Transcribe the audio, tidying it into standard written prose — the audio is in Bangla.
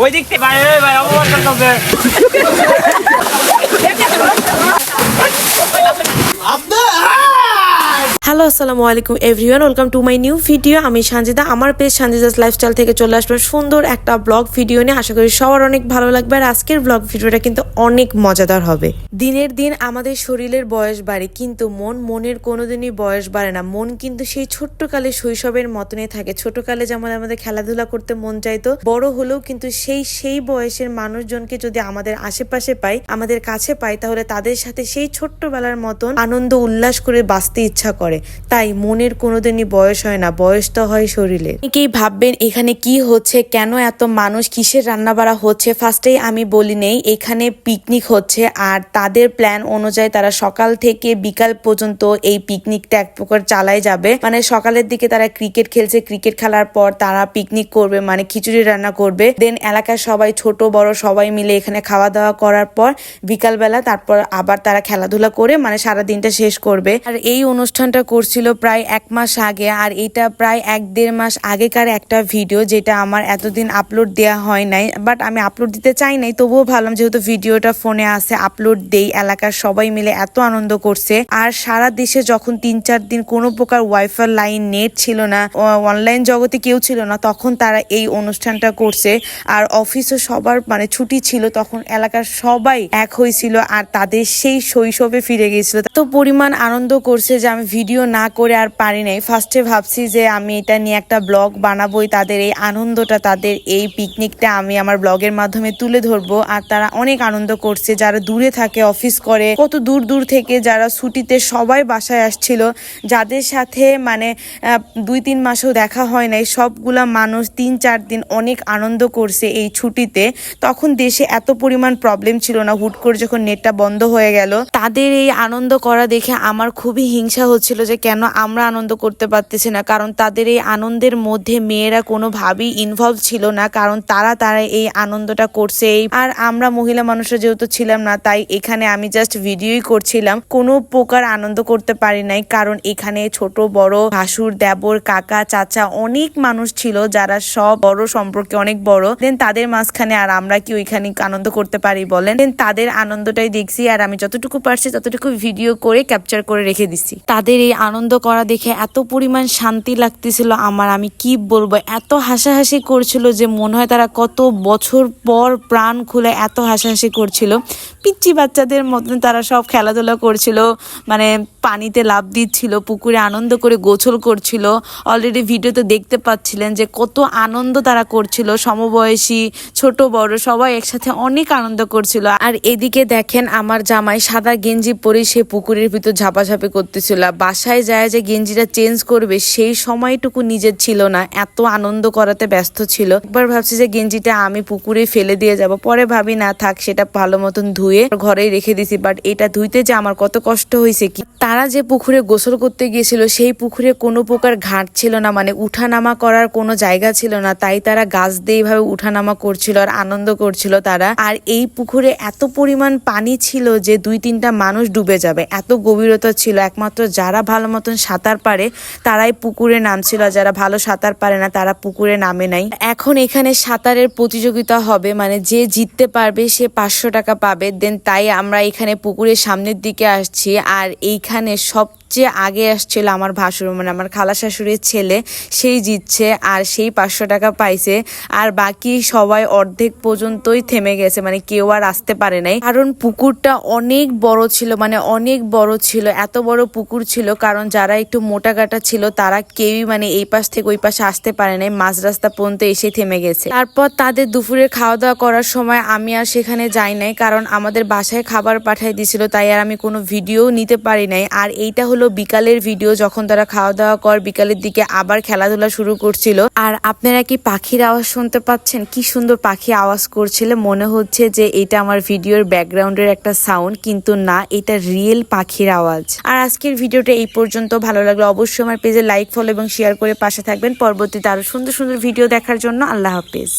ওই দিক থেকে ভাই ভাই অপমান করতেছে হ্যালো আসসালামু আলাইকুম everyone, welcome to my new video. আমি সানজিদা, আমার পেজ সানজিদাস লাইফস্টাইল থেকে চলে আসবো সুন্দর একটা ব্লগ ভিডিও নিয়ে। আশা করি সবার অনেক ভালো লাগবে। আর আজকের ব্লগ ভিডিওটা কিন্তু অনেক মজাদার হবে। দিনের দিন আমাদের শরীরের বয়স বাড়ে, কিন্তু মনের কোনোদিনই বয়স বাড়ে না। মন কিন্তু সেই ছোট্টকালে শৈশবের মতনই থাকে। ছোটকালে যেমন আমাদের খেলাধুলা করতে মন চাইতো, বড় হলেও কিন্তু সেই বয়সের মানুষজনকে যদি আমাদের আশেপাশে পাই, আমাদের কাছে পাই, তাহলে তাদের সাথে সেই ছোট্টবেলার মতন আনন্দ উল্লাস করে বাঁচতে ইচ্ছা করে। তাই মনের কোনোদিনই বয়স হয় না, বয়স তো হয় শরীরে। অনেকেই ভাববেন এখানে কি হচ্ছে, কেন এত মানুষ, কিসের রান্না বাড়া হচ্ছে। ফার্স্টেই আমি বলি নেই, এখানে পিকনিক হচ্ছে। আর তাদের প্ল্যান অনুযায়ী তারা সকাল থেকে বিকাল পর্যন্ত এই পিকনিকটা এক প্রকার চালাই যাবে। মানে সকালের দিকে তারা ক্রিকেট খেলছে, ক্রিকেট খেলার পর তারা পিকনিক করবে, মানে খিচুড়ি রান্না করবে। দেন এলাকার সবাই, ছোট বড় সবাই মিলে এখানে খাওয়া দাওয়া করার পর বিকালবেলা তারপর আবার তারা খেলাধুলা করে মানে সারা দিনটা শেষ করবে। আর এই অনুষ্ঠানটা করছিল প্রায় 1 মাস আগে। আর এটা প্রায় 1-1.5 মাস আগেকার একটা ভিডিও, যেটা আমার এতদিন আপলোড দেওয়া হয় নাই। বাট আমি আপলোড দিতে চাই নাই, তবুও ভাবলাম যেহেতু ভিডিওটা ফোনে আছে আপলোড দেই। এলাকার সবাই মিলে এত আনন্দ করছে। আর সারা দেশে যখন 3-4 দিন কোনো প্রকার ওয়াইফাই লাইন, নেট ছিল না, অনলাইন জগতে কেউ ছিল না, তখন তারা এই অনুষ্ঠানটা করছে। আর অফিসও সবার মানে ছুটি ছিল, তখন এলাকার সবাই এক হয়েছিল আর তাদের সেই শৈশবে ফিরে গিয়েছিল। তো পরিমাণ আনন্দ করছে যে আমি ভিডিও না করে আর পারি নাই। ফার্স্টে ভাবছি যে আমি এটা নিয়ে একটা ব্লগ বানাবোই, তাদের এই আনন্দটা, তাদের এই পিকনিকটা আমি আমার ব্লগের মাধ্যমে তুলে ধরবো। আর তারা অনেক আনন্দ করছে, যারা দূরে থাকে, অফিস করে, কত দূর দূর থেকে যারা ছুটিতে সবাই বাসায় আসছিল, যাদের সাথে মানে 2-3 মাসেও দেখা হয় নাই, সবগুলা মানুষ 3-4 দিন অনেক আনন্দ করছে এই ছুটিতে। তখন দেশে এত পরিমাণ প্রবলেম ছিল না, হুট করে যখন নেটটা বন্ধ হয়ে গেল, তাদের এই আনন্দ করা দেখে আমার খুবই হিংসা হচ্ছিল যে কেন আমরা আনন্দ করতে পারতেছি না। কারণ তাদের এই আনন্দের মধ্যে মেয়েরা কোনোভাবেই ইনভলভ ছিল না, কারণ তারা এই আনন্দটা করছে। আর আমরা মহিলা মানুষরা যেহেতু ছিলাম না, তাই এখানে আমি জাস্ট ভিডিওই করছিলাম, কোনো প্রকার আনন্দ করতে পারি নাই। কারণ এখানে ছোট বড়, ভাসুর, দেবর, কাকা, চাচা অনেক মানুষ ছিল, যারা সব বড় সম্পর্কে অনেক বড়। দেন তাদের মাঝখানে আর আমরা কি ওইখানে আনন্দ করতে পারি বলেন? দেন তাদের আনন্দটাই দেখছি, আর আমি যতটুকু পারছি ততটুকু ভিডিও করে ক্যাপচার করে রেখে দিচ্ছি। তাদের এই আনন্দ করা দেখে এত পরিমাণ শান্তি লাগতেছিল আমার, আমি কি বলবো। এত হাসাহাসি করছিল যে মনে হয় তারা কত বছর পর প্রাণ খুলে এত হাসাহাসি করছিল। পিচ্চি বাচ্চাদের মতন তারা সব খেলাধুলা করছিল, মানে পানিতে লাফ দিচ্ছিল, পুকুরে আনন্দ করে গোসল করছিল। অলরেডি ভিডিওতে দেখতে পাচ্ছিলেন যে কত আনন্দ তারা করছিল। সমবয়সী, ছোট বড় সবাই একসাথে অনেক আনন্দ করছিল। আর এদিকে দেখেন আমার জামাই সাদা গেঞ্জি পরে সে পুকুরের ভিতর ঝাপাঝাপি করতেছিল। বাসায় যায় যে গেঞ্জিটা চেঞ্জ করবে সেই সময়টুকু নিজের ছিল না, এত আনন্দ করাতে ব্যস্ত ছিল। একবার ভাবছি যে গেঞ্জিটা আমি পুকুরে ফেলে দিয়ে যাব, পরে ভাবি না থাক, সেটা ভালো মতন ধুয়ে ঘরেই রেখে দিছি। বাট এটা ধুইতে যে আমার কত কষ্ট হয়েছে। কি তারা যে পুকুরে গোসল করতে গিয়েছিল, সেই পুকুরে কোনো প্রকার ঘাট ছিল না, মানে উঠানামা করার কোনো জায়গা ছিল না, তাই তারা গাছ দিয়ে এইভাবে উঠানামা করছিল আর আনন্দ করছিল তারা। আর এই পুকুরে এত পরিমাণ পানি ছিল যে 2-3টা মানুষ ডুবে যাবে, এত গভীরতা ছিল। একমাত্র যারা ভালো মতন সাঁতার পারে তারাই পুকুরে নামছিল, যারা ভালো সাঁতার পারে না তারা পুকুরে নামে নাই। এখন এখানে সাঁতারের প্রতিযোগিতা হবে, মানে যে জিততে পারবে সে 500 টাকা পাবে। দেন তাই আমরা এখানে পুকুরের সামনের দিকে আসছি। আর এইখানে সবচেয়ে আগে আসছিল আমার ভাসুর, মানে আমার খালা শাশুড়ির ছেলে, সেই জিতছে আর সেই 500 টাকা পাইছে। আর বাকি সবাই অর্ধেক পর্যন্তই থেমে গেছে, মানে কেউ আর আসতে পারে নাই। কারণ পুকুরটা অনেক বড় ছিল, মানে অনেক বড় ছিল, এত বড় পুকুর ছিল। কারণ যারা একটু মোটা গাটা ছিল তারা কেউই মানে এই পাশ থেকে ওই পাশে আসতে পারে নাই, মাঝ রাস্তা পর্যন্ত এসে থেমে গেছে। তারপর তাদের দুপুরে খাওয়া দাওয়া করার সময় আমি আর সেখানে যাই নাই, কারণ আমাদের বাসায় খাবার পাঠাই দিয়েছিল, তাই আর আমি কোনো ভিডিও নিতে পারি নাই। আর এইটা হলো বিকালের ভিডিও, যখন তারা খাওয়া দাওয়া কর বিকালের দিকে আবার খেলাধুলা শুরু করছিল। আর আপনারা কি পাখির আওয়াজ শুনতে পাচ্ছেন? কি সুন্দর পাখি আওয়াজ করছিল, মনে হচ্ছে যে এটা আমার ভিডিওর ব্যাকগ্রাউন্ডের একটা সাউন্ড, কিন্তু না, এটা রিয়েল পাখির আওয়াজ। আর আজকের ভিডিওটা এই পর্যন্ত। ভালো লাগলে অবশ্যই আমার পেজে লাইক, ফলো এবং শেয়ার করে পাশে থাকবেন। পরবর্তীতে আরো সুন্দর সুন্দর ভিডিও দেখার জন্য। আল্লাহ হাফেজ।